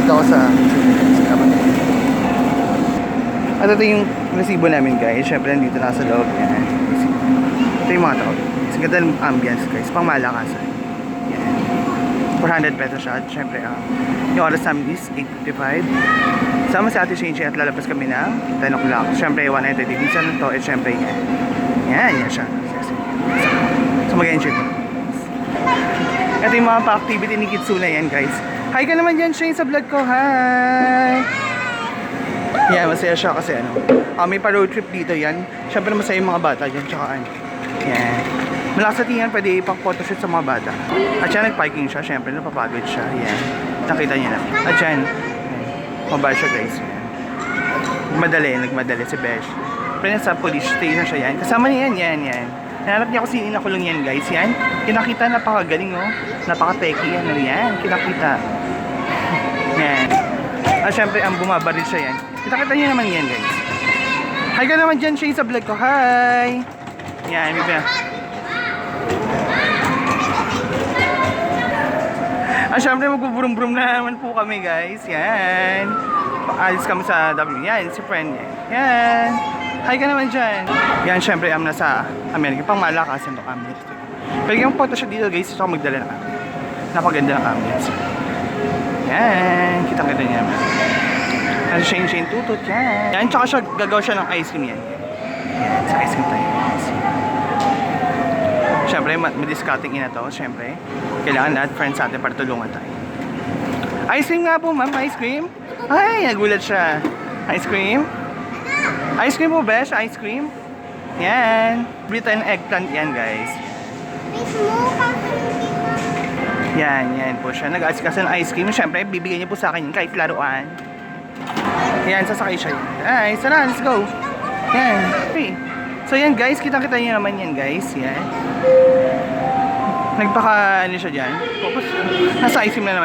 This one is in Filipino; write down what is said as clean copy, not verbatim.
Dito ako sa at ito yung resibo namin guys. Syempre nandito na sa loob. Yan. Ito yung mga tao. Kasi ganda ng ambience guys. Pang malakasan. Yan. 400 pesos siya. At syempre yung oras namin is 8:55. Sama si Ate Shinji at lalabas kami ng 10 o'clock. Syempre 190 visa na to. At syempre yan. Yan siya. So mag-enjoy ko. Ito yung mga pa-activity ni Kitsuna yan guys. Hi ka naman dyan Shane sa vlog ko. Hi! Yan, masaya siya kasi may pa-road trip dito yan. Siyempre masaya yung mga bata dyan. Tsaka yan. Malakas sa tingin, pwede ipang photoshoot sa mga bata. At yan, nag-parking siya. Siyempre, napapagod siya. Yan. Nakita niya na. At yan, mababa siya guys. Yan. Nagmadali si Besh. Pero sa police station siya yan. Kasama niya yan. Nanarap niya kung sino nakulong yan guys. Yan. Kinakita, napakagaling Napaka-techy yan. Yan, kinakita. Yan. At syempre, ang bumabaril siya yan. Kita-kita niyo naman yan guys. Hi ka naman dyan Shane sa vlog ko. Hi! Yan, may syempre magbuburum-burum na naman po kami guys. Yan. Alis kami sa W. Yan, si friend niya. Yan. Hi ka naman dyan. Yan, syempre nasa Amerika. Pang malakasan itong ambience. Pwede kang photo siya dito guys. Ito magdala na kami. Napaganda ng ambience. Yan. Kita-kita niya naman. Ano Shane tutut yan. Yan, tsaka siya gagawa siya ng ice cream yan. Yan, sa ice cream tayo. Siyempre, madiscutting ina to. Siyempre, kailangan lahat friends sa atin para tulungan tayo. Ice cream nga po ma'am, ice cream. Ay, nagulat siya. Ice cream? Ice cream po besh, ice cream. Yan. Britain eggplant yan guys. Yan po siya. Nag-ask ng ice cream. Siyempre, bibigyan niya po sa akin kahit laruan. Yan, sasakay siya. Ay, sana, let's go. Yan. Okay. So yan guys, kita-kita niyo naman yan guys. Yan. Nagpaka, siya dyan. Tapos, nasa ice cream na naman siya.